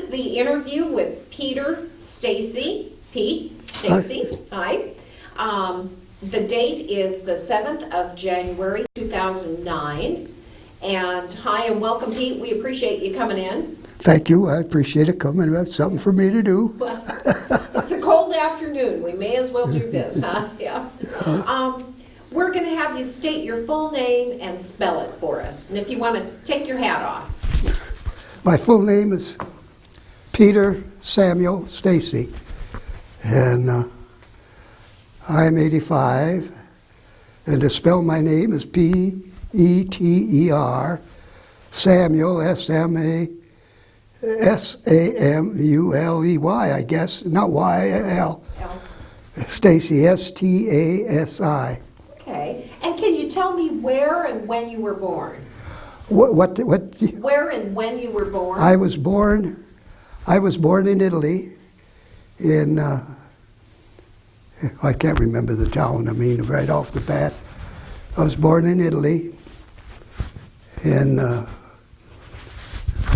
is the interview with Peter Stasi. Pete, Stasi, hi. The date is the 7th of January 2009. And hi and welcome, Pete. We appreciate you coming in. Thank you. I appreciate it coming. That's something for me to do. Well, it's a cold afternoon. We may as well do this, huh? Yeah. We're going to have you state your full name and spell it for us. And if you want to take your hat off. My full name is Peter Samuel Stasi, and I'm 85. And to spell my name is P-E-T-E-R, Samuel, S-A-M-U-L-E-Y, I guess, not Y-L. Stasi, S-T-A-S-I. Okay. And can you tell me where and when you were born? What? Where and when you were born? I was born in Italy, in, I can't remember the town, I mean, right off the bat. I was born in Italy in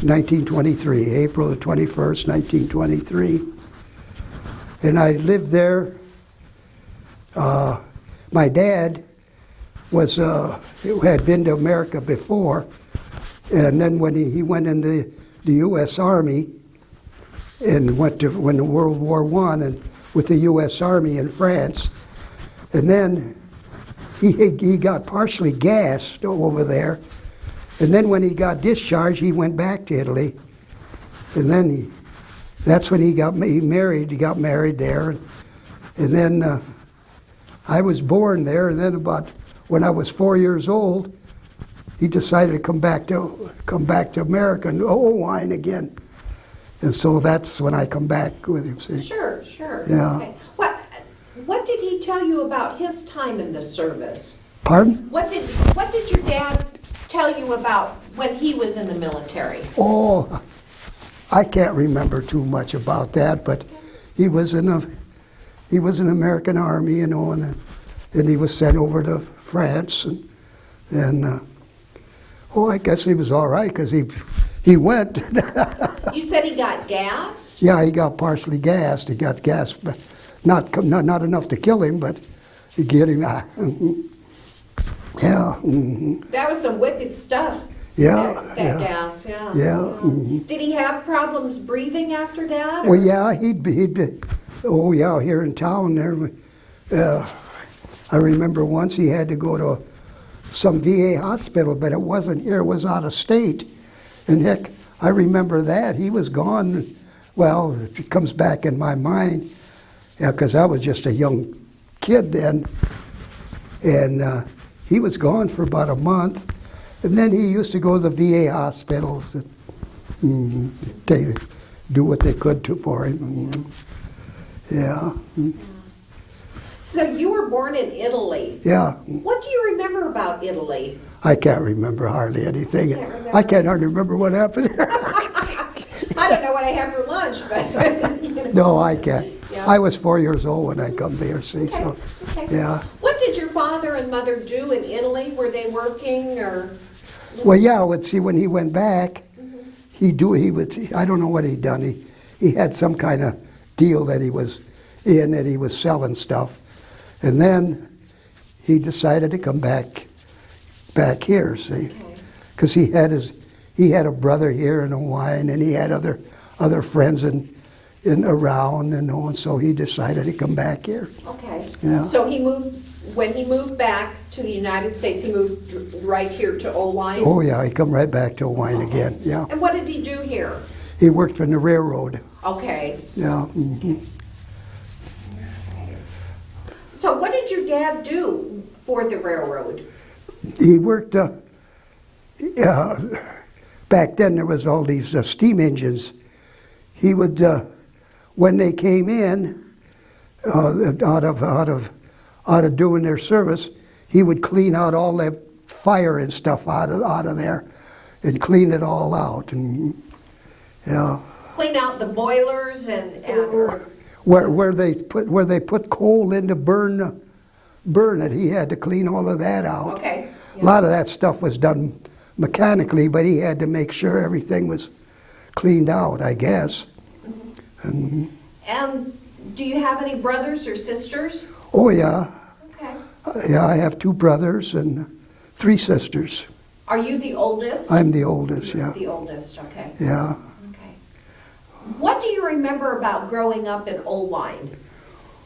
1923, April the 21st, 1923. And I lived there. My dad had been to America before, and then when he went in the U.S. Army and went to World War I and with the U.S. Army in France, and then he got partially gassed over there, and then when he got discharged, he went back to Italy, and then that's when he got married. He got married there, and then I was born there, and then when I was 4 years old, he decided to come back to America and Owine again, and so that's when I come back with him. See? Sure. Yeah. Okay. What did he tell you about his time in the service? Pardon? What did your dad tell you about when he was in the military? Oh, I can't remember too much about that, but he was in American Army, you know, and he was sent over to France, and I guess he was all right because he went. You said he got gassed? Yeah, he got partially gassed. He got gassed, but not enough to kill him, but to get him. Yeah. Mm-hmm. That was some wicked stuff. Yeah. That gas. Yeah. Yeah. Mm-hmm. Did he have problems breathing after that? Well, yeah, he'd here in town there. I remember once he had to go to some VA hospital, but it wasn't here, it was out of state. And heck, I remember that. He was gone, well, it comes back in my mind, because I was just a young kid then. And he was gone for about a month. And then he used to go to the VA hospitals and do what they could for him. Yeah. So you were born in Italy. Yeah. What do you remember about Italy? I can't remember hardly anything. I can't hardly remember what happened here. I don't know what I had for lunch, but... You know. No, I can't. Yeah. I was 4 years old when I come here, see, Okay. so, Okay. yeah. What did your father and mother do in Italy? Were they working or... Well, yeah, when he went back, I don't know what he'd done. He had some kind of deal that he was in, that he was selling stuff. And then he decided to come back here, see, because he had a brother here in Hawaii, and he had other friends in around, and so he decided to come back here. Okay. Yeah. So when he moved back to the United States, he moved right here to Owine? Oh yeah, he come right back to Hawaii again. Yeah. And what did he do here? He worked for the railroad. Okay. Yeah. Mm-hmm. So what did your dad do for the railroad? He worked, back then there was all these steam engines. He would, when they came in, out of doing their service, he would clean out all that fire and stuff out of there, and clean it all out. And yeah. Clean out the boilers and where they put coal in to burn it. He had to clean all of that out. Okay. Yeah. A lot of that stuff was done mechanically, but he had to make sure everything was cleaned out, I guess. And do you have any brothers or sisters? Oh, yeah. Okay. Yeah, I have 2 brothers and 3 sisters. Are you the oldest? I'm the oldest, yeah. The oldest, okay. Yeah. Okay. What do you remember about growing up in Oldline?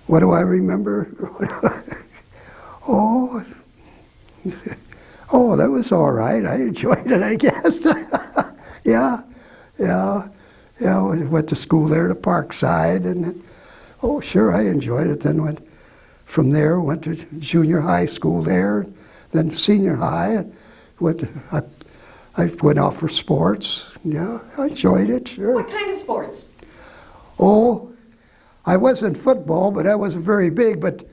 What do I remember? Oh, that was all right. I enjoyed it, I guess. Yeah. We went to school there to Parkside, and oh, sure, I enjoyed it. Then from there, went to junior high school there, then senior high, and I went out for sports. Yeah, I enjoyed it, sure. What kind of sports? Oh, I wasn't football, but I wasn't very big. But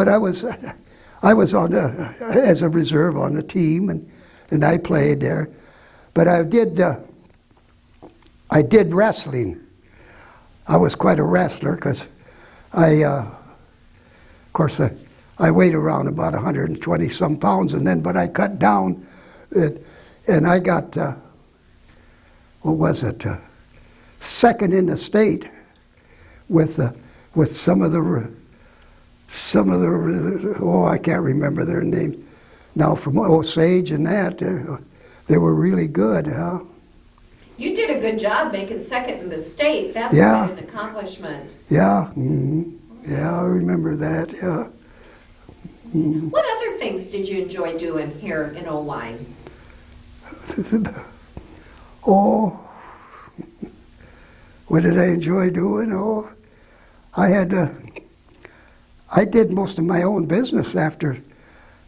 I was on as a reserve on the team, and I played there. But I did wrestling. I was quite a wrestler because I weighed around about 120 some pounds, but I cut down, and I got second in the state with some of the I can't remember their names now, from Osage and that. They were really good. You did a good job making second in the state. That's Yeah. quite an accomplishment. Yeah, yeah, I remember that. Yeah. What other things did you enjoy doing here in Oldline? Oh, what did I enjoy doing? Oh, I did most of my own business after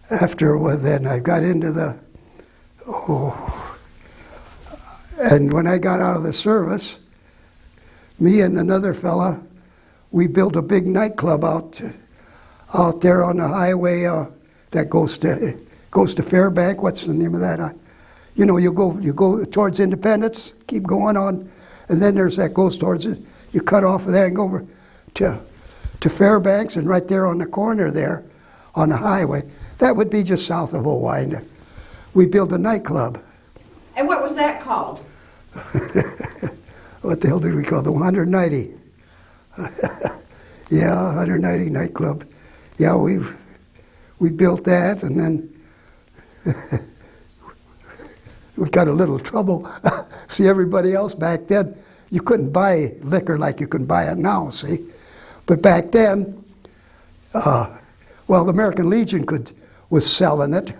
then I got into and when I got out of the service, me and another fella, we built a big nightclub out there on the highway that goes to Fairbank. What's the name of that? You go towards Independence, keep going on, and then there's that goes towards it. You cut off of there and go over to Fairbanks, and right there on the corner there, on the highway, that would be just south of Owine. We built a nightclub. And what was that called? What the hell did we call it? The 190. Yeah, 190 nightclub. Yeah, we built that, and then we got a little trouble. See, everybody else back then, you couldn't buy liquor like you can buy it now, see? But back then, the American Legion was selling it,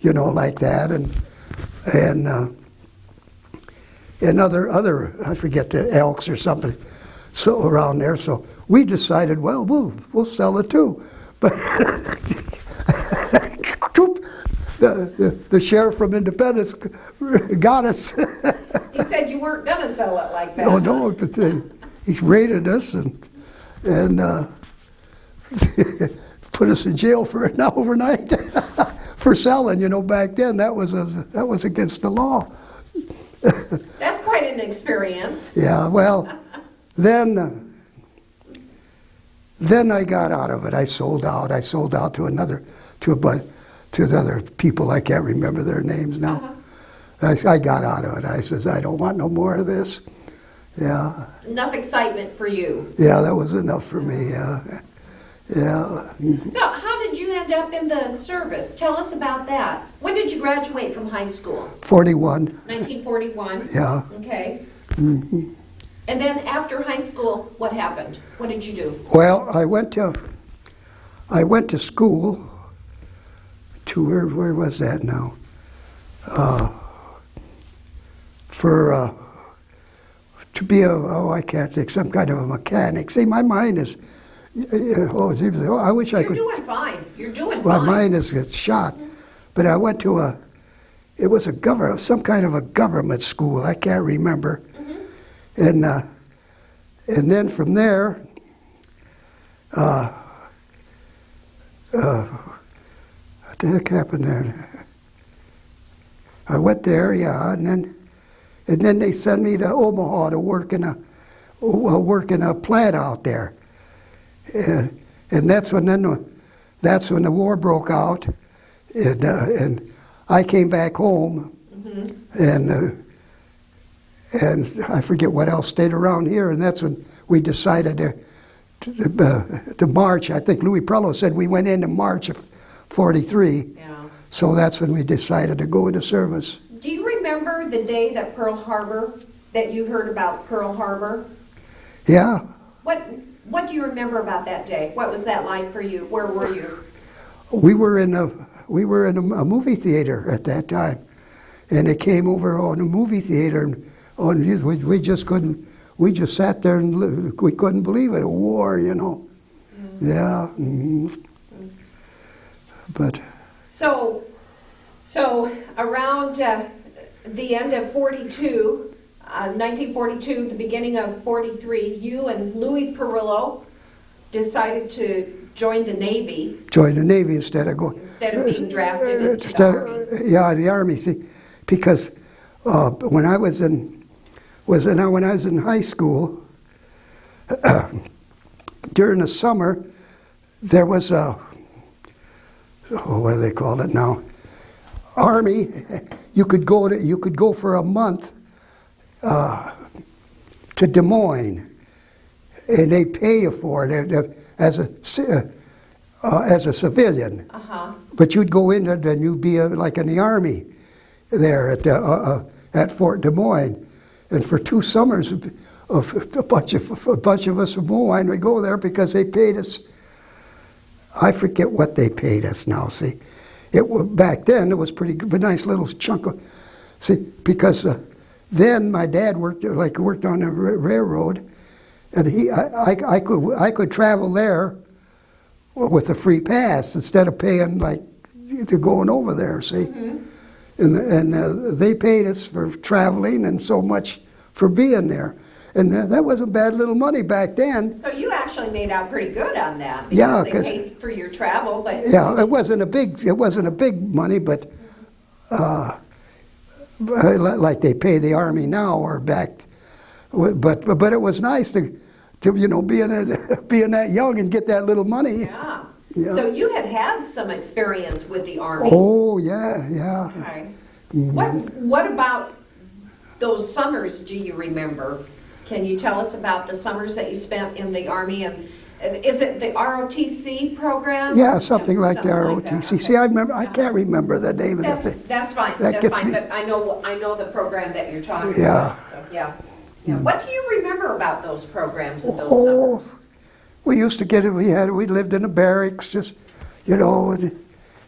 like that, and other I forget, the Elks or something, so around there. So we decided, well, we'll sell it too. But the sheriff from Independence got us. He said you weren't gonna sell it like that. Oh no, but he raided us and put us in jail for an overnight for selling. Back then that was against the law. That's quite an experience. Yeah, well, then I got out of it. I sold out. I sold out to other people. I can't remember their names now. I got out of it. I says, I don't want no more of this. Yeah. Enough excitement for you. Yeah, that was enough for me. Yeah. So how did you end up in the service? Tell us about that. When did you graduate from high school? 41. 1941? Yeah. Okay. Mm-hmm. And then after high school, what happened? What did you do? Well, I went to school to where was that now? To be I can't think, some kind of a mechanic. See, my mind is, I wish I could. You're doing fine. You're doing My fine. mind is shot. But I went to it was some kind of a government school, I can't remember. Mm-hmm. And then from there, what the heck happened there? I went there, yeah, and then they sent me to Omaha to work in a plant out there, and that's when the war broke out, and I came back home, mm-hmm. and I forget what else stayed around here, and that's when we decided to march. I think Louis Prello said we went in March of 43, Yeah. so that's when we decided to go into service. Do you remember the day that that you heard about Pearl Harbor? Yeah, What do you remember about that day? What was that like for you? Where were you? we were in a movie theater at that time, and it came over on a movie theater, and we just couldn't. We just sat there and we couldn't believe it. A war, you know. Yeah. But So around the end of 42, 1942, the beginning of 43, you and Louis Perillo decided to join the Navy joined the Navy instead of being drafted into the Army. Yeah, the Army. See, because when I was in high school, during the summer, there was what do they call it now? Army. You could go for a month to Des Moines, and they pay you for it as a civilian. Uh-huh. But you'd go in there, then you'd be like in the Army there at Fort Des Moines. And for 2 summers, a bunch of us from Des Moines would go there because they paid us. I forget what they paid us now. See, back then it was a nice little chunk of. See, because then my dad worked on the railroad, and I could travel there with a free pass instead of paying to going over there. See. Mm-hmm. And they paid us for traveling and so much for being there. And that wasn't bad little money back then. So you actually made out pretty good on that. Yeah, because they paid for your travel, but yeah, it wasn't a big money, but like they pay the Army now or back. But it was nice to being that young and get that little money. Yeah. Yeah. So you had some experience with the Army. Oh yeah. Okay. Mm-hmm. What about those summers do you remember? Can you tell us about the summers that you spent in the Army? And is it the ROTC program? Yeah, something like the ROTC. Like that. Okay. See, I can't remember the name of the thing. That's fine. That That's gets fine. me. But I know the program that you're talking Yeah. about. So yeah. What do you remember about those programs and those Oh, summers? we used to we lived in the barracks, just, and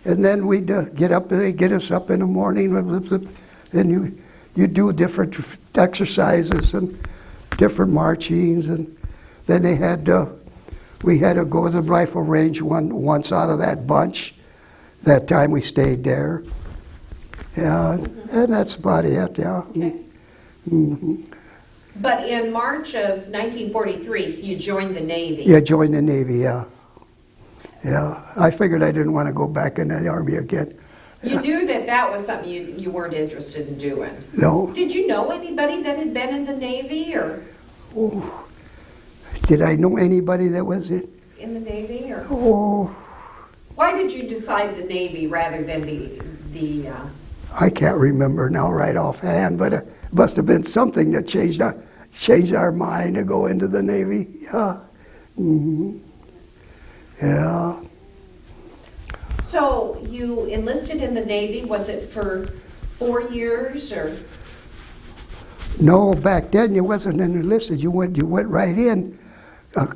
then we'd get up, they'd get us up in the morning, and you do different exercises and different marchings, and then we had to go to the rifle range once out of that bunch. That time we stayed there. Yeah, and that's about it, yeah. Okay. Mm-hmm. But in March of 1943, you joined the Navy. Yeah, joined the Navy, yeah. Yeah, I figured I didn't want to go back in the Army again. You knew that was something you weren't interested in doing. No. Did you know anybody that had been in the Navy or Oh, did I know anybody that was in? in the Navy? Or Oh, why did you decide the Navy rather than the I can't remember now right offhand, but it must have been something that changed our mind to go into the Navy. Yeah. Mm-hmm. Yeah. So you enlisted in the Navy, was it for 4 years or? No, back then you wasn't enlisted. You went right in. I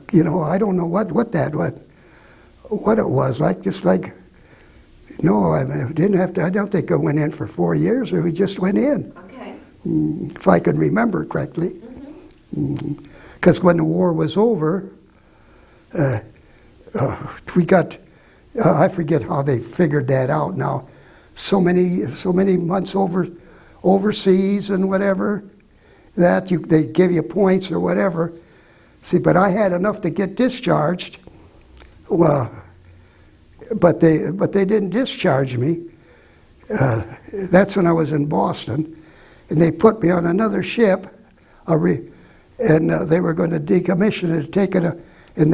don't know what it was like. No, I didn't have to. I don't think I went in for 4 years. Or we just went in. Okay. If I can remember correctly. Because when the war was over, we got. I forget how they figured that out now. So many months overseas and whatever. They give you points or whatever. See, but I had enough to get discharged. Well, but they didn't discharge me. That's when I was in Boston, and they put me on another ship, and they were going to decommission it, take it, and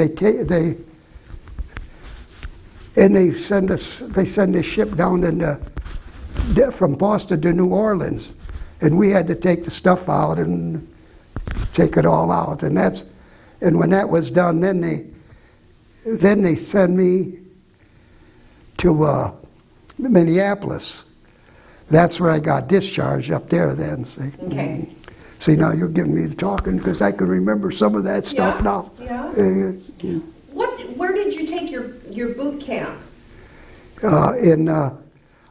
they send a ship down from Boston to New Orleans. and we had to take the stuff out and take it all out. And when that was done, then they send me to Minneapolis. That's where I got discharged up there then, see. Okay. See, now you're giving me the talking because I can remember some of that stuff Yeah, now. yeah. Where did you take your boot camp? In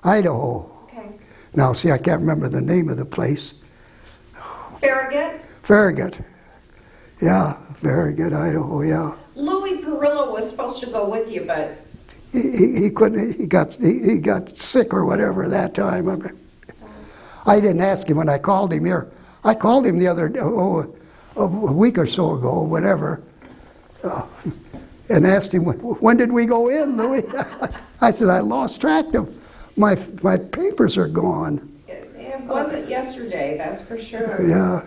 Idaho. Okay. Now, see, I can't remember the name of the place. Farragut? Farragut. Yeah, Farragut, Idaho, yeah. Louis Perillo was supposed to go with you, but He couldn't, he got sick or whatever that time. I didn't ask him when I called him here. I called him the other, a week or so ago, whatever, and asked him, when did we go in, Louis? I said, I lost track of, my papers are gone. it wasn't yesterday, that's for sure. Yeah.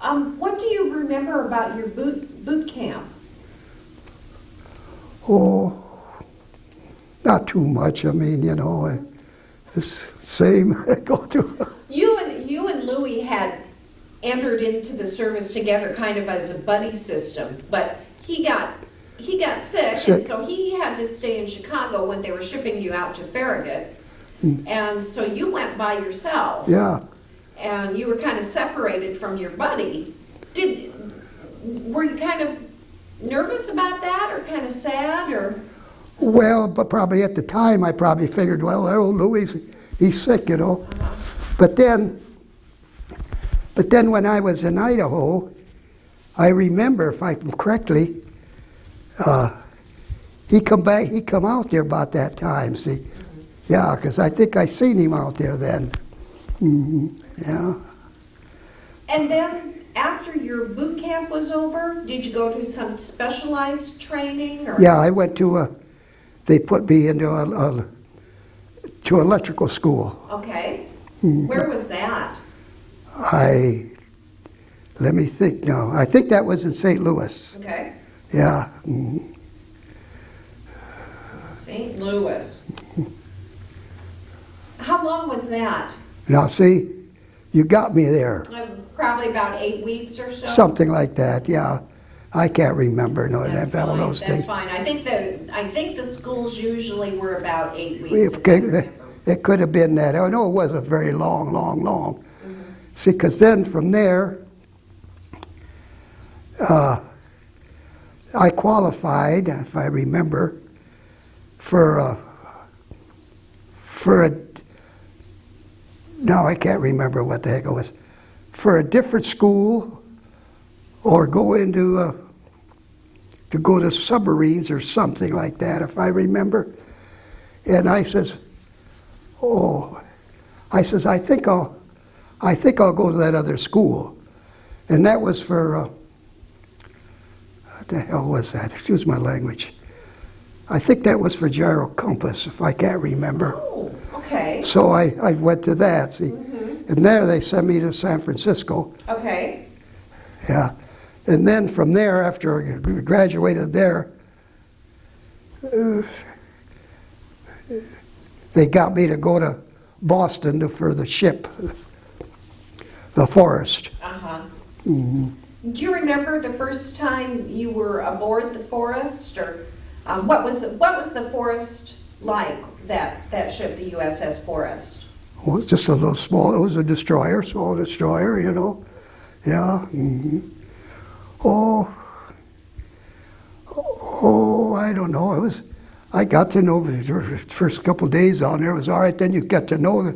But, what do you remember about your boot camp? Oh, not too much. I mean, you know, this same go to. You and Louis had entered into the service together kind of as a buddy system, but he got sick, and so he had to stay in Chicago when they were shipping you out to Farragut. And so you went by yourself. Yeah. And you were kind of separated from your buddy. Were you kind of nervous about that, or kind of sad, or? Well, but probably at the time I probably figured, well, oh, Louis, he's sick, you know. But then when I was in Idaho, I remember, if I remember correctly, he come out there about that time, see. Yeah, because I think I seen him out there then. Yeah. And then after your boot camp was over, did you go to some specialized training? Or? Yeah, I went to they put me into to electrical school. Okay. Where was that? Let me think now. I think that was in St. Louis. Okay. Yeah. St. Louis. How long was that? Now, see, you got me there. Probably about 8 weeks or so. Something like that, yeah. I can't remember. No, That's that fine. those That's things. fine. I think the schools usually were about 8 weeks. It could have been that. I know it wasn't very long. See, because then from there, I qualified, if I remember, for a. No, I can't remember what the heck it was. For a different school, or go into to go to submarines or something like that, if I remember. And I says, I think I'll go to that other school, and that was for what the hell was that? Excuse my language. I think that was for gyro compass, if I can't remember. Oh, okay. So I went to that, see. And there they sent me to San Francisco. Okay. Yeah. And then from there, after I graduated there, they got me to go to Boston for the ship, the Forest. Uh-huh. Do you remember the first time you were aboard the Forest, or what was the Forest like? That ship, the USS Forest. Well, it was just a little small. It was a destroyer, small destroyer, you know. Yeah. Oh, I don't know. I got to know the first couple of days on there. It was all right. Then you got to know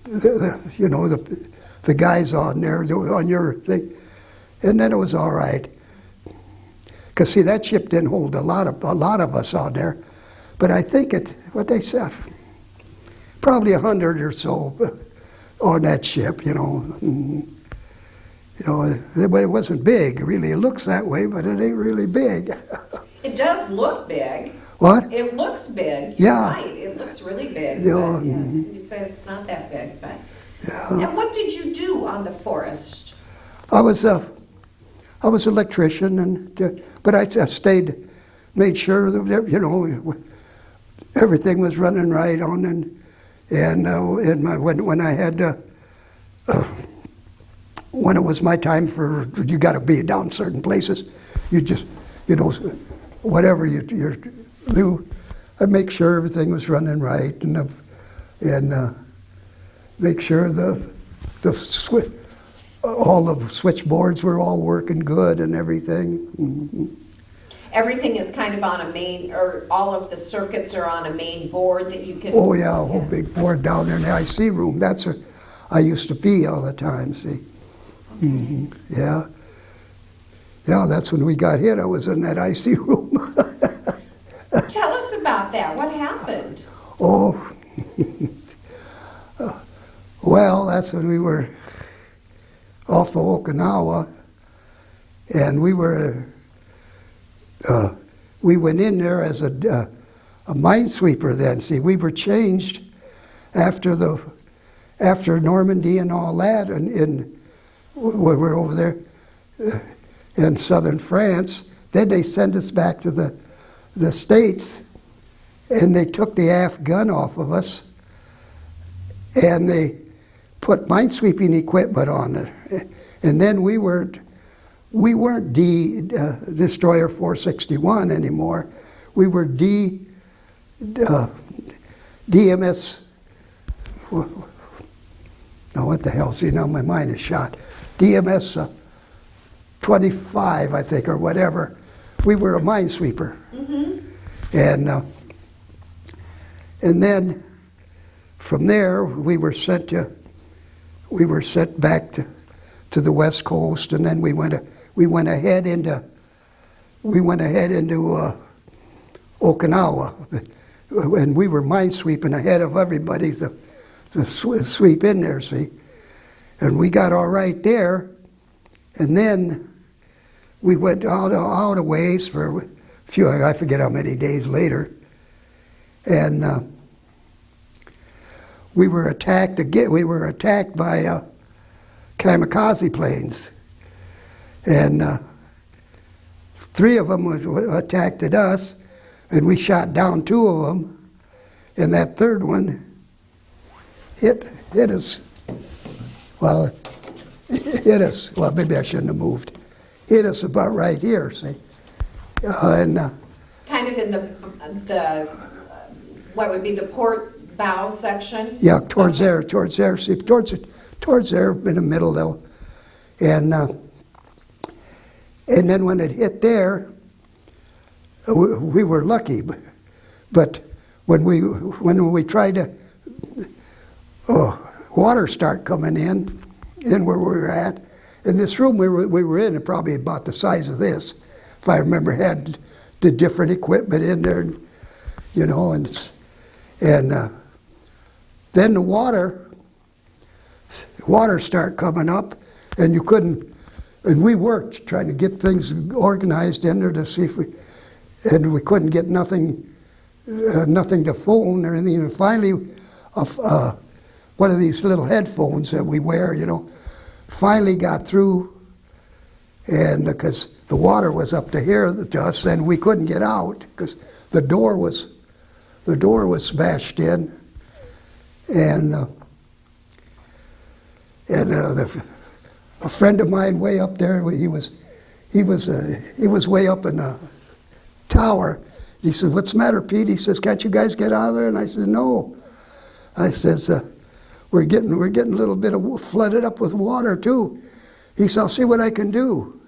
the guys on there on your thing, and then it was all right. Because see, that ship didn't hold a lot of us on there, but I think what they said, probably 100 or so on that ship. You know, but it wasn't big. Really, it looks that way, but it ain't really big. It does look big. What? It looks big. Yeah. You're right. It looks really big. Yeah. But, you said it's not that big, but. Yeah. And what did you do on the Forest? I was an electrician, but I stayed, made sure that everything was running right on, and when I had when it was my time for, you got to be down certain places, you just, you know, whatever you do, I'd make sure everything was running right, and make sure all the switchboards were all working good and everything. Mm-hmm. Everything is kind of on a main, or all of the circuits are on a main board that you can... Oh yeah, a whole big board down there in the IC room. That's where I used to be all the time, see. Mm-hmm. Yeah. Yeah, that's when we got hit. I was in that IC room. Tell us about that. What happened? Oh, well, that's when we were off of Okinawa, and we went in there as a minesweeper then. See, we were changed after Normandy and all that, and when we were over there in southern France. Then they sent us back to the States, and they took the aft gun off of us, and they put minesweeping equipment on it. And then we weren't Destroyer 461 anymore. We were DMS. Now what the hell? See, now my mind is shot. DMS 25, I think, or whatever. We were a minesweeper. Mm-hmm. And then from there we were sent back to the West Coast, and then we went ahead into Okinawa, and we were minesweeping ahead of everybody the sweep in there, see, and we got all right there, and then we went out a ways for a few, I forget how many days later, and we were attacked again. We were attacked by kamikaze planes, and 3 of them attacked at us, and we shot down 2 of them, and that 3rd one hit us. Well, hit us. Well, maybe I shouldn't have moved. Hit us about right here, see, and kind of in the what would be the port bow section? Yeah, towards there. See, towards there in the middle though, and then when it hit there, we were lucky, but when we tried to, water start coming in where we were at, in this room we were in, probably about the size of this, if I remember, had the different equipment in there, you know, and then the water start coming up, and you couldn't, and we worked trying to get things organized in there to see if we couldn't get nothing to phone or anything, and finally one of these little headphones that we wear, you know, finally got through, and because the water was up to here to us, and we couldn't get out because the door was smashed in, and a friend of mine way up there, he was way up in the tower. He said, "What's the matter, Pete?" He says, "Can't you guys get out of there?" And I said, "No." I says, we're getting a little bit flooded up with water too." He said, "I'll see what I can do."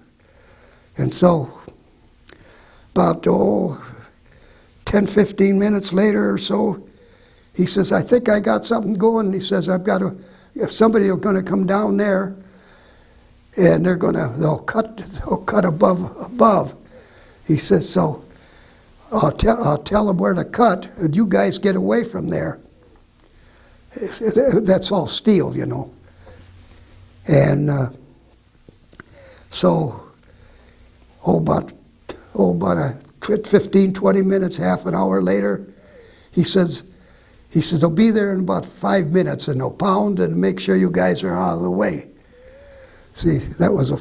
And so about 10, 15 minutes later or so, he says, "I think I got something going." He says, somebody is going to come down there, and they'll cut above. He says, "So I'll tell them where to cut, and you guys get away from there." That's all steel, you know. And so about 15, 20 minutes, half an hour later, he says, "They'll be there in about 5 minutes, and they'll pound and make sure you guys are out of the way." See, that was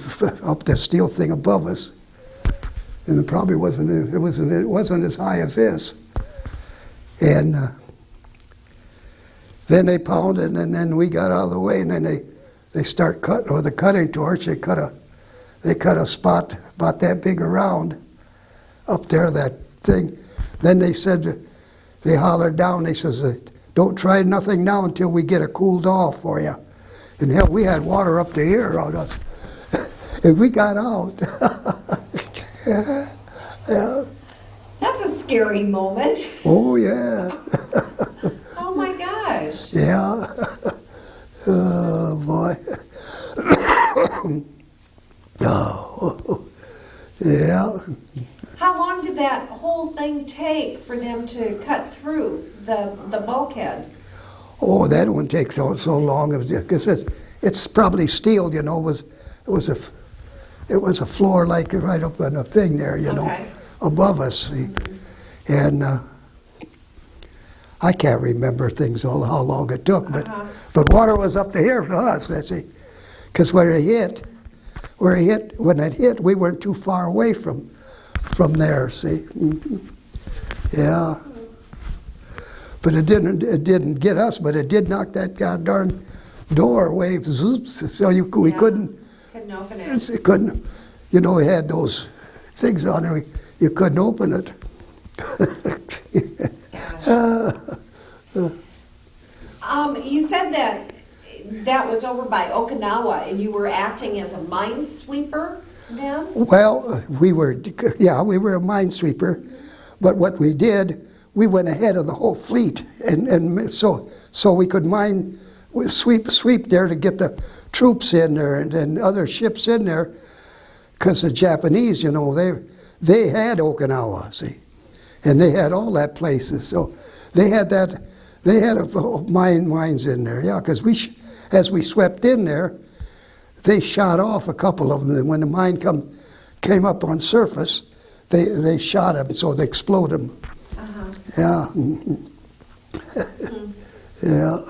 up the steel thing above us, and it probably wasn't as high as this. And then they pounded, and then we got out of the way, and then they start cutting with a cutting torch. They cut a spot about that big around up there, that thing. Then they said, they hollered down. They says, "Don't try nothing now until we get it cooled off for you." And hell, we had water up to here on us, and we got out. Yeah. That's a scary moment. Oh yeah. Oh my gosh. Yeah. Oh boy. Oh. Yeah. How long did that whole thing take for them to cut through the bulkhead? Oh, that one takes so long. Because it's probably steel, you know. It was a floor like right up on a thing there, you know, above us. See? And I can't remember how long it took, but water was up to here to us. Let's see, because when it hit, we weren't too far away from there. See, yeah. But it didn't get us, but it did knock that goddamn doorway. So we couldn't open it. It couldn't, you know, we had those things on there. You couldn't open it. You said that was over by Okinawa, and you were acting as a minesweeper then? Well, we were a minesweeper, but what we did, we went ahead of the whole fleet, and so we could sweep there to get the troops in there and other ships in there, because the Japanese, you know, they had Okinawa, see, and they had all that places, so they had mines in there, yeah, because as we swept in there, they shot off a couple of them, and when the mine came up on surface, they shot them, so they exploded them. Yeah. Yeah.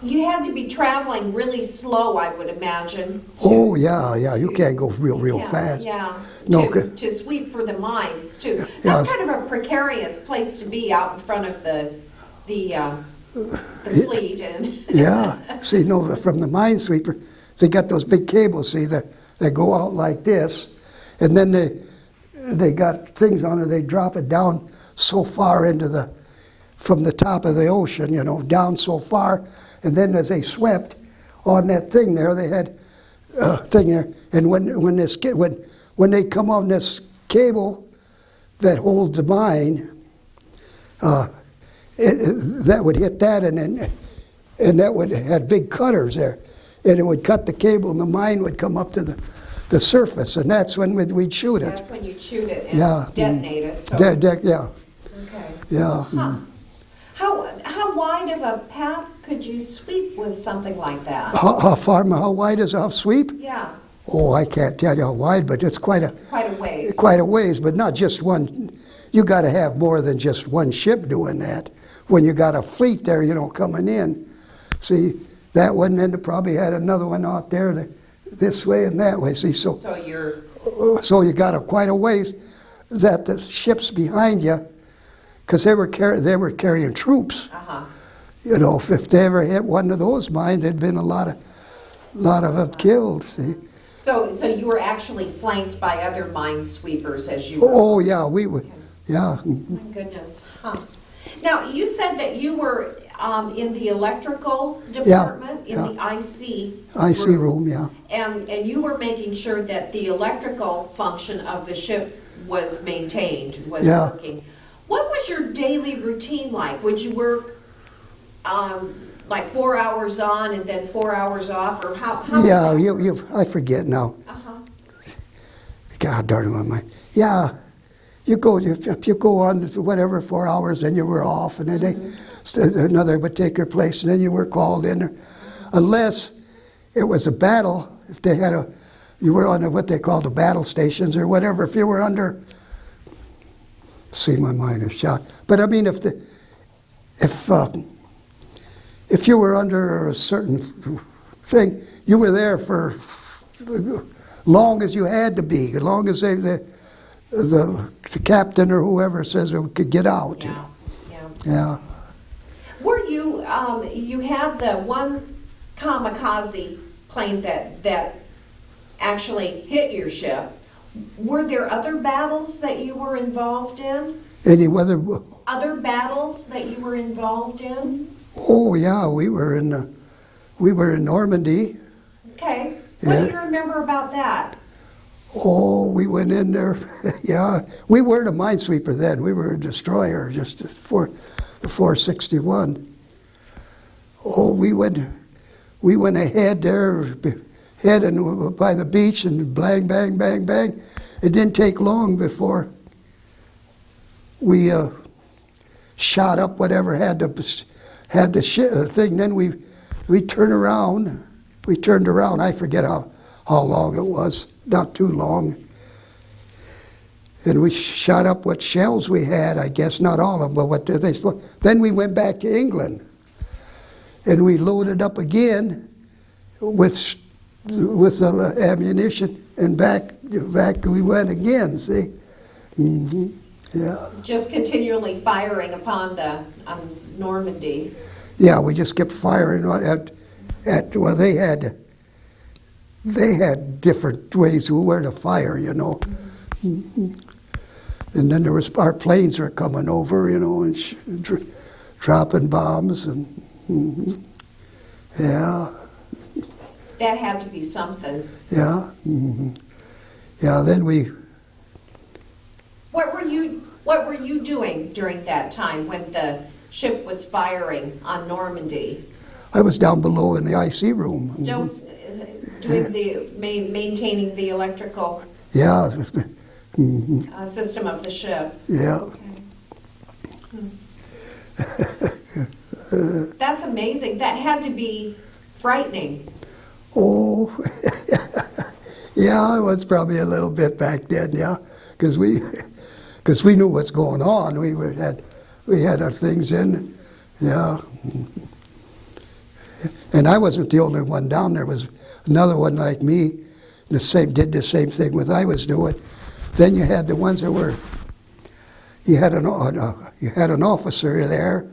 You had to be traveling really slow, I would imagine. Oh yeah, you can't go real fast. Yeah. No, to sweep for the mines too. That's Yeah. kind of a precarious place to be out in front of the fleet and. Yeah. See, no, from the minesweeper, they got those big cables. See, that they go out like this, and then they got things on it. They drop it down so far from the top of the ocean, you know, down so far. And then as they swept on that thing there, they had a thing there. And when they come on this cable that holds the mine, that would hit that, and that would had big cutters there, and it would cut the cable, and the mine would come up to the surface, and that's when we'd shoot it. That's when you shoot it and detonate it. So. Yeah. Okay. Yeah. Huh. How wide of a path could you sweep with something like that? How wide is a sweep? Yeah. Oh, I can't tell you how wide, but it's quite a ways. Quite a ways, but not just one. You got to have more than just one ship doing that. When you got a fleet there, you know, coming in. See, that one, then they probably had another one out there this way and that way. See, so you got quite a ways that the ships behind you, because they were carrying troops. You know, if they ever hit one of those mines, there'd been a lot of them killed. See. So you were actually flanked by other minesweepers as you were. Oh yeah, we were. Yeah. My goodness. Huh. Now you said that you were in the electrical department, in the IC room, yeah. And you were making sure that the electrical function of the ship was maintained, was working. What was your daily routine like? Would you work like 4 hours on and then 4 hours off, or how? Yeah, I forget now. God darn it, yeah. You go on whatever 4 hours, then you were off, and then another would take your place, and then you were called in, unless it was a battle. If they had you were on what they call the battle stations or whatever. If you were under, see, my mind is shot. But I mean, if you were under a certain thing, you were there for long as you had to be, as long as the captain or whoever says we could get out. You know. Yeah. Yeah. Were you you had the one kamikaze plane that actually hit your ship. Were there other battles that you were involved in? Any weather? Other battles that you were involved in? Oh yeah, we were in Normandy. Okay. What do you remember about that? Oh, we went in there. Yeah, we weren't a minesweeper then. We were a destroyer, just for the 461. Oh, we went ahead there, heading by the beach, and bang, bang, bang, bang. It didn't take long before we shot up whatever had the thing. Then we turned around. We turned around. I forget how long it was. Not too long. And we shot up what shells we had. I guess not all of them, but what they supposed. Then we went back to England, and we loaded up again with the ammunition, and back we went again. See. Mm-hmm. Yeah. Just continually firing upon Normandy. Yeah, we just kept firing at well, they had different ways where to fire, you know. Mm-hmm. And then our planes were coming over, you know, and dropping bombs, and yeah. That had to be something. Yeah. Mm-hmm. Yeah. Then we. What were you doing during that time when the ship was firing on Normandy? I was down below in the IC room. Still doing maintaining the electrical Yeah. Mm-hmm. System of the ship. Yeah. Okay. That's amazing. That had to be frightening. Oh, yeah, it was probably a little bit back then, yeah, because we knew what's going on. We had our things in, yeah. And I wasn't the only one down there. Was another one like me, did the same thing with I was doing. Then you had the ones that were. You had an officer there,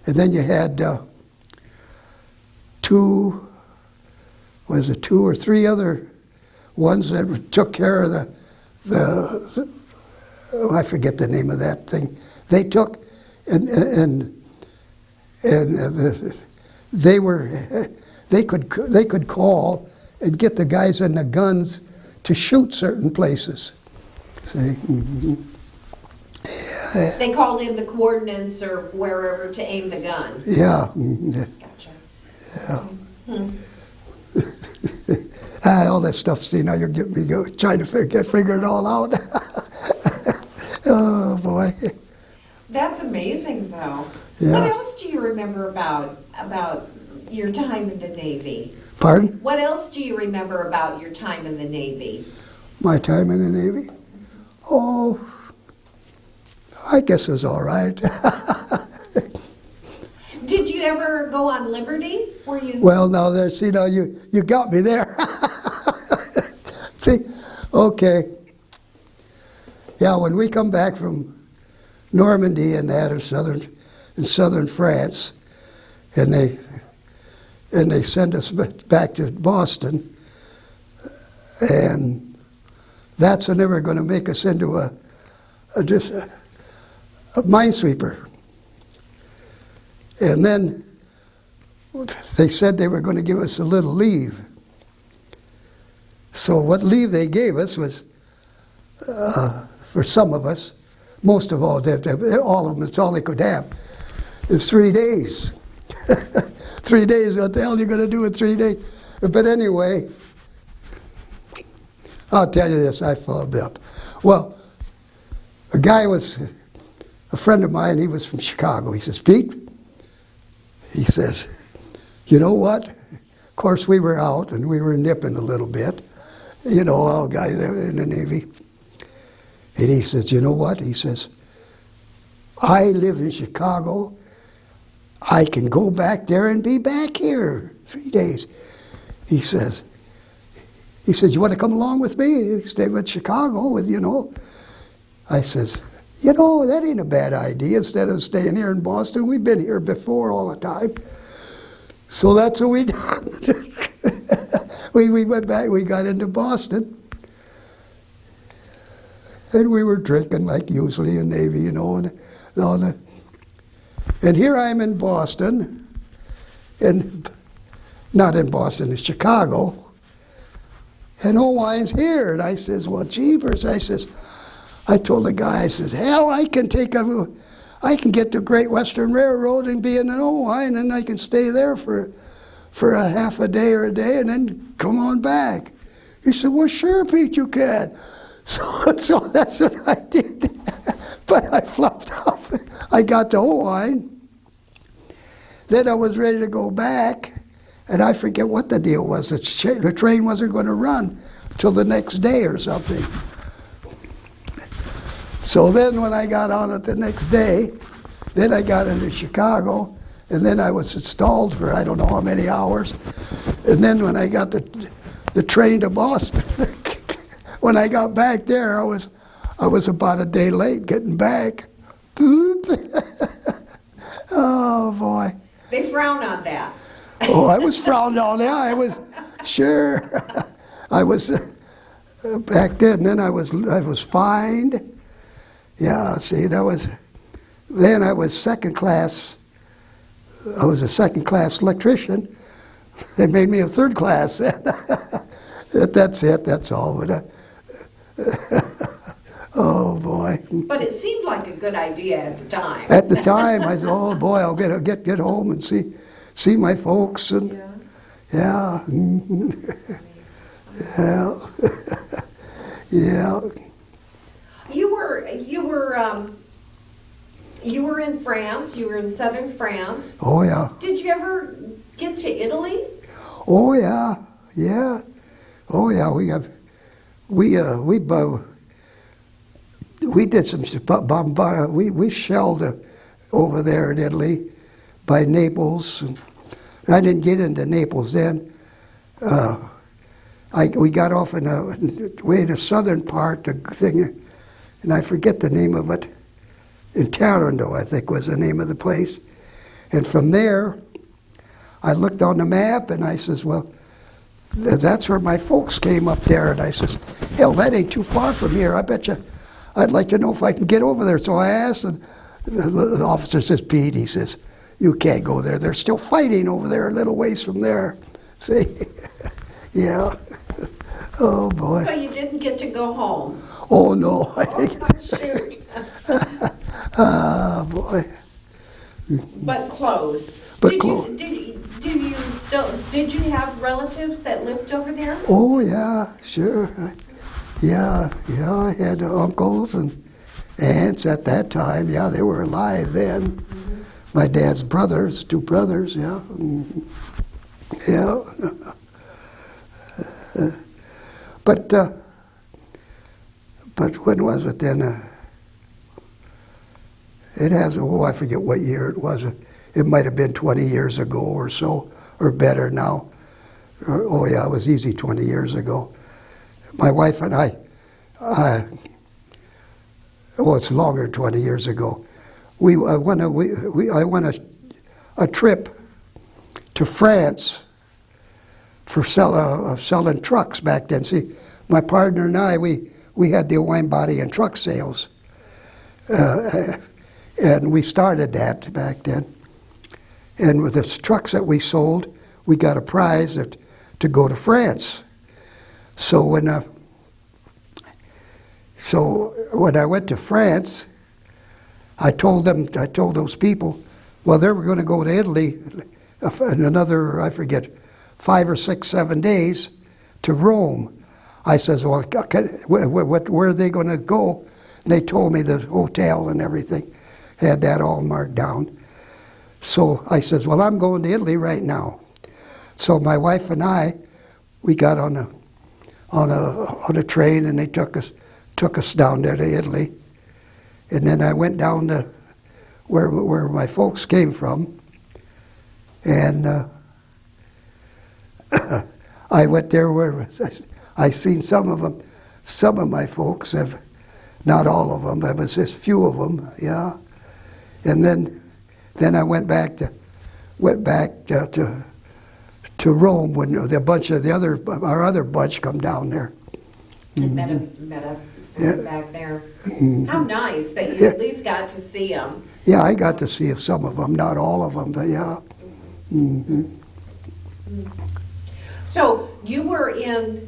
and then you had two or three other ones that they care of the I forget the name of that thing. They took and they could call and get the guys in the guns to shoot certain places. See. Mm-hmm. Yeah. They called in the coordinates or wherever to aim the gun. Yeah. Mm-hmm. Gotcha. Yeah. Hmm. All that stuff, see, now you're getting me trying to figure it all out. Oh, boy. That's amazing, though. Yeah. What else do you remember about your time in the Navy? Pardon? What else do you remember about your time in the Navy? My time in the Navy? Oh, I guess it was all right. Did you ever go on Liberty? Were you? Well, now there, see, now you got me there. See, okay. Yeah, when we come back from Normandy and that in southern France, and they send us back to Boston, and that's when they were going to make us into a minesweeper. And then they said they were going to give us a little leave. So what leave they gave us was, for some of us, most of all of them, it's all they could have, is 3 days. 3 days, what the hell are you going to do in 3 days? But anyway, I'll tell you this, I followed up. Well, a guy was a friend of mine, he was from Chicago. He says, Pete, he says, you know what? Of course, we were out and we were nipping a little bit. You know, all guys in the Navy. And he says, you know what? He says, I live in Chicago. I can go back there and be back here 3 days. He says, you want to come along with me? Stay with Chicago with, you know. I says, you know, that ain't a bad idea. Instead of staying here in Boston, we've been here before all the time. So that's what we done. we went back, we got into Boston. And we were drinking like usually in Navy, you know. And here I am in Boston, and not in Boston, in Chicago. And old wine's here. And I says, well, jeepers. I told the guy, I says, hell, I can get the Great Western Railroad and be in an old wine, and I can stay there for a half a day or a day and then come on back. He said, well, sure, Pete, you can. So that's what I did. But I flopped off. I got the whole wine. Then I was ready to go back, and I forget what the deal was. The train wasn't going to run till the next day or something. So then when I got on it the next day, then I got into Chicago, and then I was installed for I don't know how many hours. And then when I got the train to Boston, when I got back there, I was about a day late getting back. Oh, boy. They frown on that. Oh, I was frowned on. Yeah, I was, sure. I was, back then I was fined. Yeah, see, then I was second class. I was a second class electrician. They made me a third class. That's it, that's all. But, oh, boy. But it seemed like a good idea at the time. At the time, I said, oh, boy, I'll get home and see my folks. And yeah. Yeah. Yeah. You were in France. You were in southern France. Oh, yeah. Did you ever get to Italy? Oh, yeah. Yeah. Oh, yeah. We did some bombard. We shelled over there in Italy by Naples. I didn't get into Naples then. We got off in way in the southern part, the thing, and I forget the name of it. In Taranto, I think was the name of the place. And from there, I looked on the map and I says, well, that's where my folks came up there. And I says, hell, that ain't too far from here. I bet you, I'd like to know if I can get over there. So I asked, and the officer says, Pete, he says, you can't go there. They're still fighting over there a little ways from there. See? Yeah. Oh, boy. So you didn't get to go home? Oh, no. Shoot. Ah, boy. But close. But close. Did you have relatives that lived over there? Oh, yeah, sure. Yeah, I had uncles and aunts at that time. Yeah, they were alive then. Mm-hmm. My dad's brothers, 2 brothers, yeah. Mm-hmm. Yeah. But when was it then? It has, I forget what year it was. It might have been 20 years ago or so, or better now. Oh yeah, it was easy 20 years ago. My wife and I, it's longer than 20 years ago. I went a trip to France for selling trucks back then. See, my partner and I, we had the wine body and truck sales. And we started that back then. And with the trucks that we sold, we got a prize to go to France. So when I went to France, I told those people, well, they were going to go to Italy in another, I forget, 5 or 6, 7 days to Rome. I says, well, where are they going to go? And they told me the hotel and everything. Had that all marked down. So I says, well, I'm going to Italy right now. So my wife and I, we got on a train, and they took us down there to Italy. And then I went down to where my folks came from, and I went there where I seen some of them. Some of my folks have Not all of them, but it was just few of them, yeah. And then I went back to Rome when the bunch of our other bunch come down there. And met up back there. How nice that you at least got to see them. Yeah, I got to see some of them, not all of them, but yeah. So you were in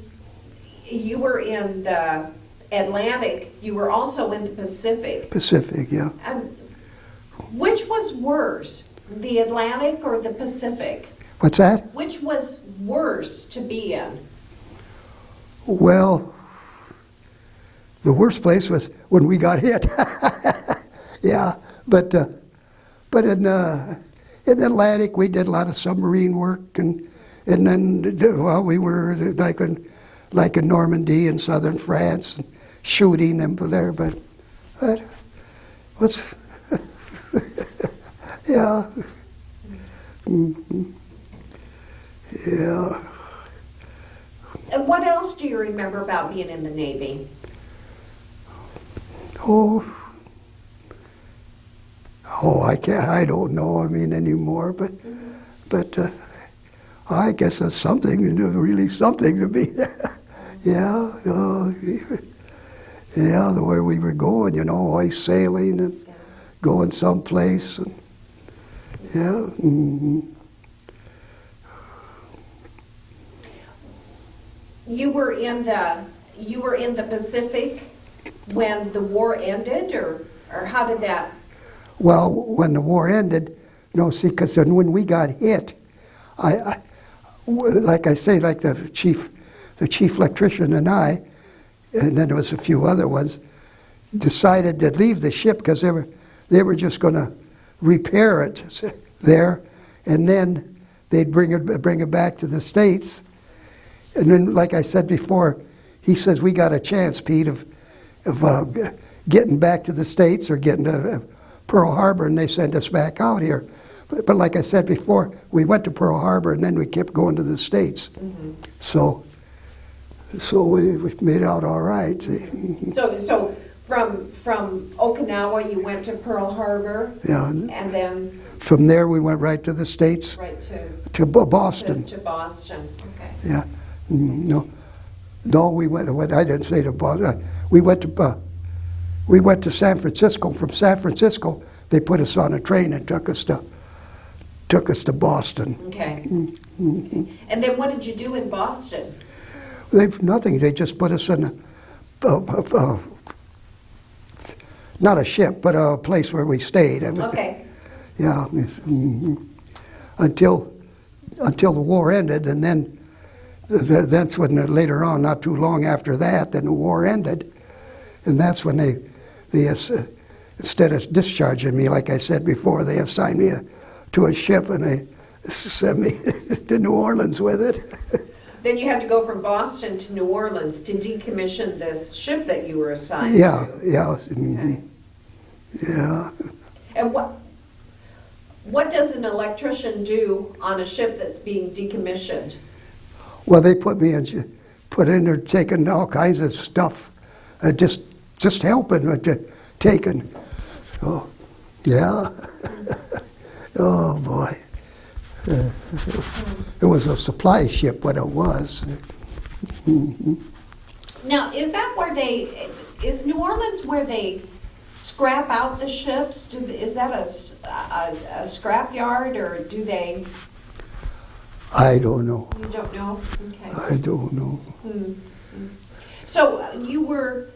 the Atlantic. You were also in the Pacific. Pacific, yeah. Which was worse, the Atlantic or the Pacific? What's that? Which was worse to be in? Well, the worst place was when we got hit. Yeah, but in the Atlantic we did a lot of submarine work, and then we were like in Normandy in southern France, and shooting them there. But what's yeah. Yeah. And what else do you remember about being in the Navy? I don't know. I mean anymore, but I guess it's something, really something to be there. Yeah, yeah, the way we were going, always sailing and going someplace, and yeah. You were in the Pacific when the war ended, or how did that? Well, when the war ended, see, because then when we got hit, like I say, like the chief electrician and I, and then there was a few other ones, decided to leave the ship because they were just going to repair it there, and then they'd bring it back to the States. And then, like I said before, he says, we got a chance, Pete, of getting back to the States or getting to Pearl Harbor, and they sent us back out here. But like I said before, we went to Pearl Harbor, and then we kept going to the States. Mm-hmm. So we made out all right. See? So from Okinawa, you went to Pearl Harbor? Yeah. And then? From there, we went right to the States. Right to Boston. To Boston, okay. Yeah. No, we went. I didn't say to Boston. We went to San Francisco. From San Francisco, they put us on a train and took us to Boston. Okay. Mm-hmm. And then what did you do in Boston? Nothing. They just put us in not a ship, but a place where we stayed. Okay. Yeah. Until the war ended, and then. That's when later on, not too long after that, then the war ended, and that's when they instead of discharging me, like I said before, they assigned me to a ship and they sent me to New Orleans with it. Then you had to go from Boston to New Orleans to decommission this ship that you were assigned to. Yeah. Okay. Yeah. And what does an electrician do on a ship that's being decommissioned? Well, they put in there taking all kinds of stuff, just helping taking. Oh, yeah. Oh boy, it was a supply ship. What it was. Mm-hmm. Now, is New Orleans where they scrap out the ships? Is that a scrap yard, or do they? I don't know. You don't know? Okay. I don't know. Mm-hmm. So you were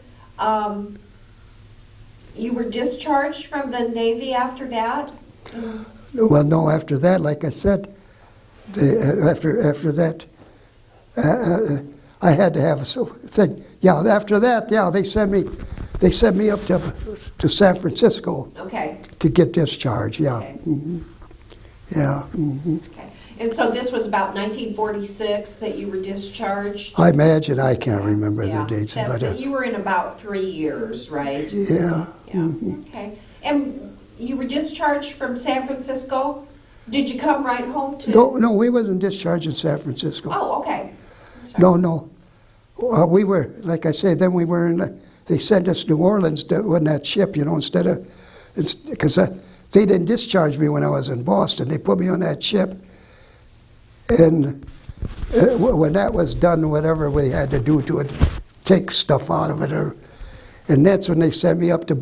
discharged from the Navy after that? Mm-hmm. Well, no. After that, like I said, after that, I had to have a thing. Yeah. After that, yeah, they sent me up to San Francisco. Okay. To get discharged. Yeah. Okay. Mm-hmm. Yeah. Mm-hmm. Okay. And so this was about 1946 that you were discharged? I imagine. I can't remember the dates. But you were in about 3 years, right? Yeah. Yeah. Mm-hmm. Okay. And you were discharged from San Francisco? Did you come right home to? No, we wasn't discharged in San Francisco. Oh, okay. I'm sorry. No. We were, like I say, then we were they sent us to New Orleans on that ship, you know, instead of, because they didn't discharge me when I was in Boston. They put me on that ship, and when that was done, whatever we had to do to it, take stuff out of it, and that's when they sent me up to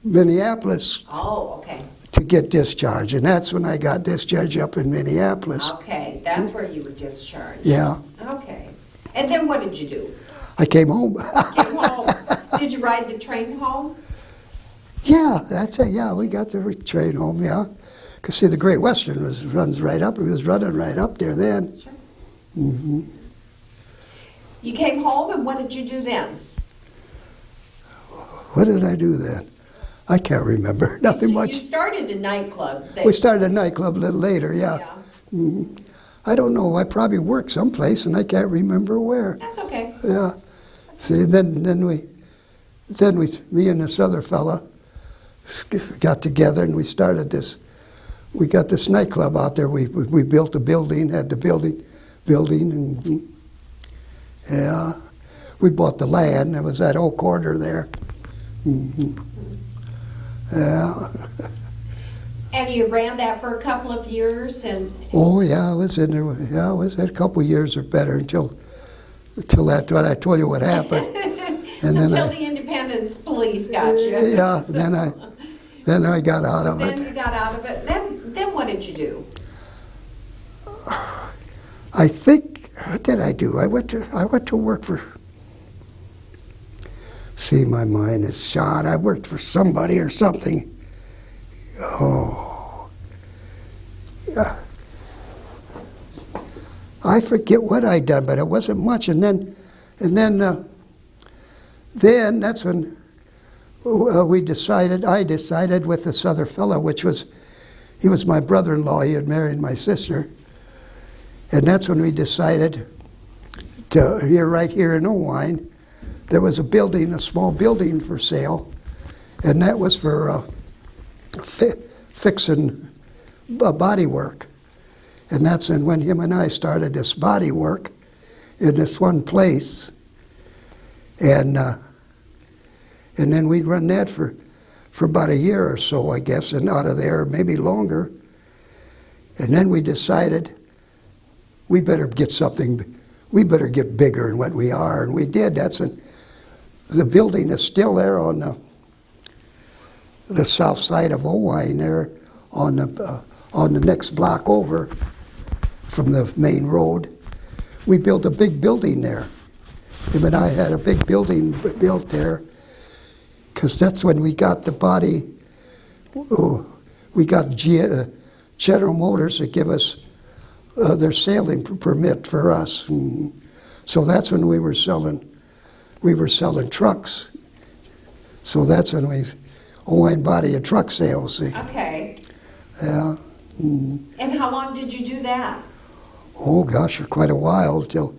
Minneapolis. Oh, okay. To get discharged, and that's when I got discharged up in Minneapolis. Okay, that's where you were discharged. Yeah. Okay. And then what did you do? I came home. Came home. Did you ride the train home? Yeah, that's it. Yeah, we got the train home, yeah. Because, see, the Great Western runs right up. It was running right up there then. Sure. Mm-hmm. You came home, and what did you do then? What did I do then? I can't remember. Nothing much. You started a nightclub. We started a nightclub a little later, yeah. Mm-hmm. I don't know. I probably worked someplace, and I can't remember where. That's okay. Yeah. See, then me and this other fella got together, and we started this. We got this nightclub out there. We built a building, had the building, and yeah, we bought the land. There was that old quarter there. Mm-hmm. Yeah. And you ran that for a couple of years, and Oh yeah, I was in there. Yeah, I was there a couple of years or better until that. When I told you what happened, and then until the Independence Police got you. Yeah, then I got out of Then it. you got out of it. Then what did you do? I think, what did I do? I went to work for. See, my mind is shot. I worked for somebody or something. Oh, yeah. I forget what I done, but it wasn't much. And then that's when I decided with this other fellow, he was my brother-in-law. He had married my sister, and that's when we decided right here in Owine. There was a small building for sale, and that was for fixing body work. And that's when him and I started this body work in this one place. And then we'd run that for about a year or so, I guess, and out of there, maybe longer. And then we decided we better get bigger than what we are, and we did. That's when the building is still there on the south side of Owine, there on the next block over from the main road. We built a big building there. Him and I had a big building built there, because that's when we got the body. We got General Motors to give us their sailing permit for us, and so that's when we were selling trucks. So that's when Owine Body and Truck Sales. See? Okay. Yeah. Mm. And how long did you do that? Oh gosh, for quite a while till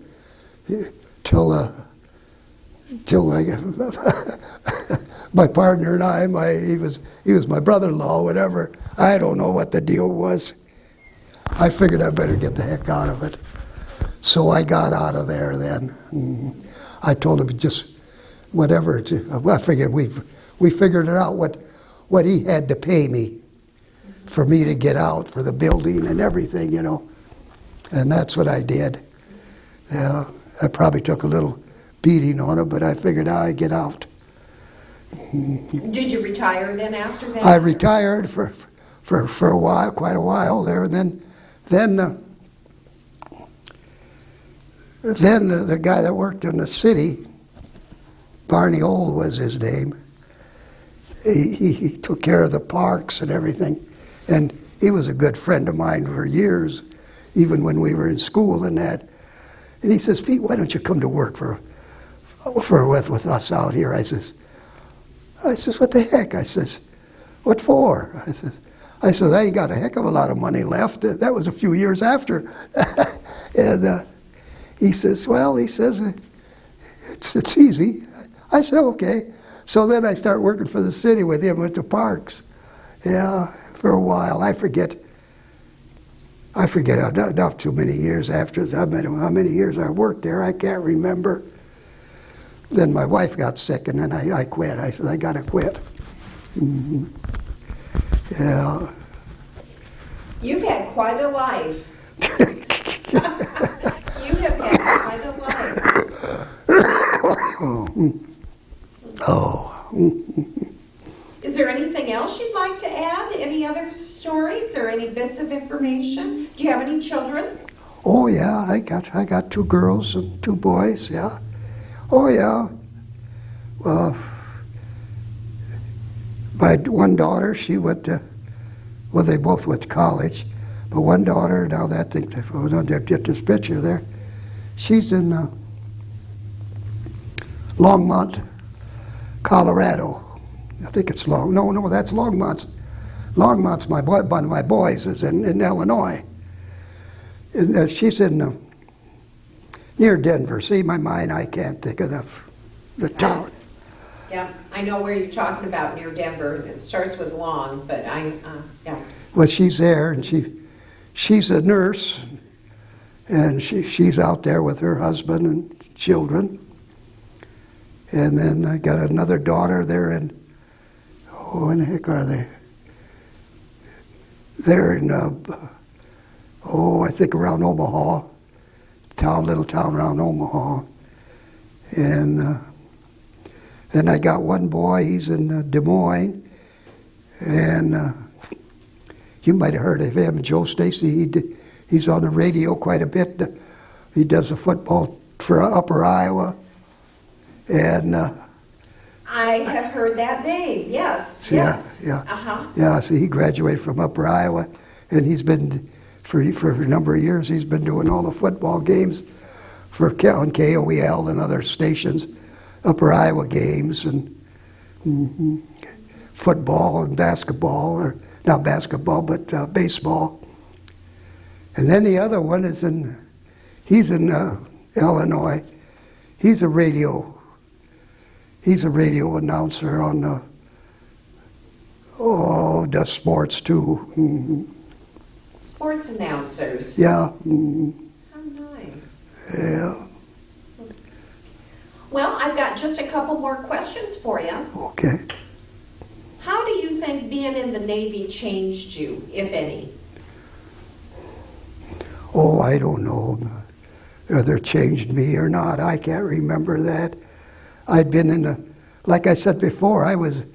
my partner and I, he was my brother-in-law, whatever. I don't know what the deal was. I figured I better get the heck out of it. So I got out of there then. Mm. I told him just whatever. I figured we figured it out what he had to pay me for me to get out for the building and everything, you know. And that's what I did. Yeah, I probably took a little beating on it, but I figured I'd get out. Did you retire then after that? I retired for a while, quite a while there, and then the guy that worked in the city, Barney Old was his name. He took care of the parks and everything, and he was a good friend of mine for years, even when we were in school and that. And he says, "Pete, why don't you come to work with us out here?" I says, "What the heck?" I says, "What for?" I says, "I ain't got a heck of a lot of money left." That was a few years after. And he says, it's easy. I said, okay. So then I start working for the city with him at the parks. Yeah, for a while. I forget not too many years after, how many years I worked there. I can't remember. then my wife got sick, and then I quit. I said, I got to quit. Yeah. You've had quite a life. You have had quite a life. Is there anything else you'd like to add? Any other stories or any bits of information? Do you have any children? Oh yeah, I got 2 girls and 2 boys. Yeah. Oh yeah. Well, my one daughter, she went to, well, they both went to college, but one daughter, now that thing, get this picture there, she's in Longmont, Colorado. I think it's no, that's Longmont. Longmont's one of my boys is in Illinois. And, she's in near Denver. See, my mind, I can't think of the town. Yeah, I know where you're talking about near Denver. It starts with Long, but yeah. Well, she's there, and she's a nurse, and she's out there with her husband and children. And then I got another daughter there in, oh, when the heck are they? They're in, I think around Omaha, little town around Omaha. And then I got one boy, he's in Des Moines, and you might have heard of him, Joe Stasi. He's on the radio quite a bit. He does the football for Upper Iowa. And I have heard that name, yes. Yes. Yeah. Uh-huh. Yeah, so he graduated from Upper Iowa, and he's been, for a number of years, he's been doing all the football games for on KOEL and other stations, Upper Iowa games, and football and basketball, or not basketball, but baseball. And then the other one is he's in Illinois. He's a radio announcer on does sports too. Sports announcers. Yeah. How nice. Yeah. Well, I've got just a couple more questions for you. Okay. How do you think being in the Navy changed you, if any? Oh, I don't know whether it changed me or not. I can't remember that. I'd been like I said before, I was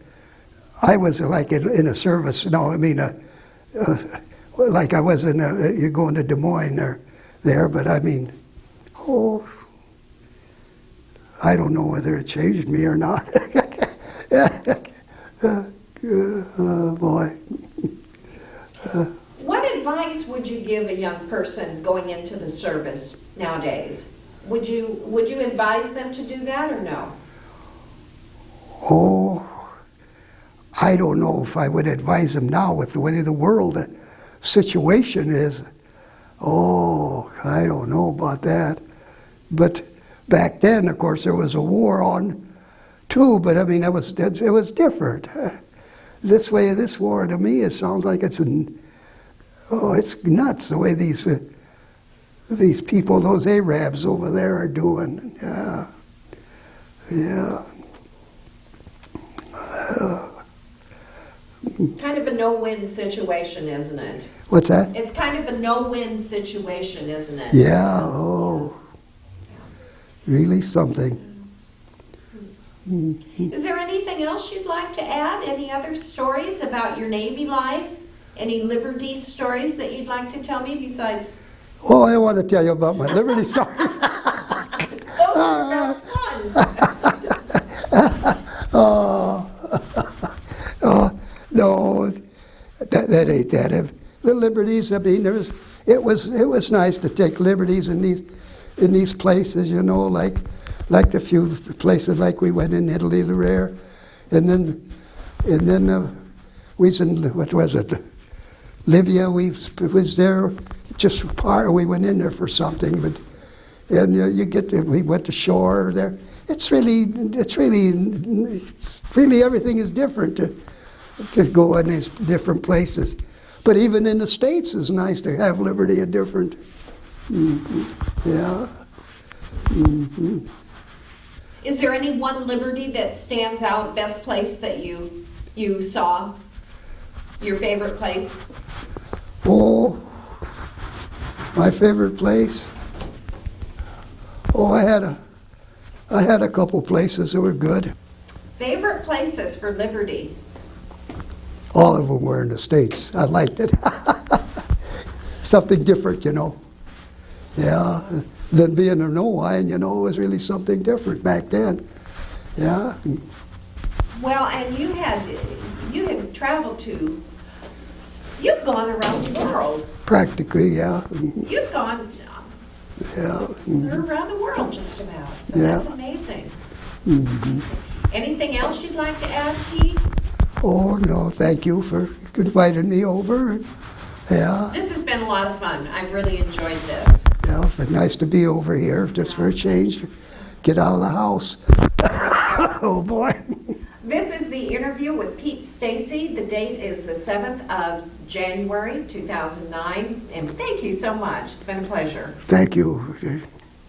like in a service. No, I mean, like I was you're going to Des Moines there, but I mean, I don't know whether it changed me or not. Boy. What advice would you give a young person going into the service nowadays? Would you advise them to do that or no? Oh, I don't know if I would advise them now with the way the world situation is. Oh, I don't know about that. But back then, of course, there was a war on too, but I mean, it was different. This war to me, it sounds like it's nuts the way these people, those Arabs over there are doing. Yeah. Kind of a no-win situation, isn't it? What's that? It's kind of a no-win situation, isn't it? Yeah, oh. Really something. Is there anything else you'd like to add? Any other stories about your Navy life? Any Liberty stories that you'd like to tell me besides? Oh, I want to tell you about my Liberty story. Those are the best ones. No, that ain't that. The liberties, I mean, it was nice to take liberties in these places, you know, like the few places like we went in Italy to Rare, and then we was in, what was it, Libya. We was there just we went in there for something, but and we went to shore there. It's really everything is different to go in these different places. But even in the States, it's nice to have liberty in different. Yeah. Is there any one liberty that stands out, best place that you saw? Your favorite place? Oh, my favorite place? Oh, I had a couple places that were good. Favorite places for liberty? All of them were in the States. I liked it. Something different, you know. Yeah, than being in Hawaii, you know, it was really something different back then. Yeah. Well, and you had traveled to, you've gone around the world. Practically, yeah. You've gone Yeah. around the world just about, so Yeah. that's amazing. Anything else you'd like to add, Pete? Oh, no, thank you for inviting me over. Yeah, This has been a lot of fun. I've really enjoyed this. yeah, it's nice to be over here, just for a change. Get out of the house. Oh, boy. This is the interview with Pete Stasi. The date is the 7th of January, 2009. And thank you so much. It's been a pleasure. Thank you.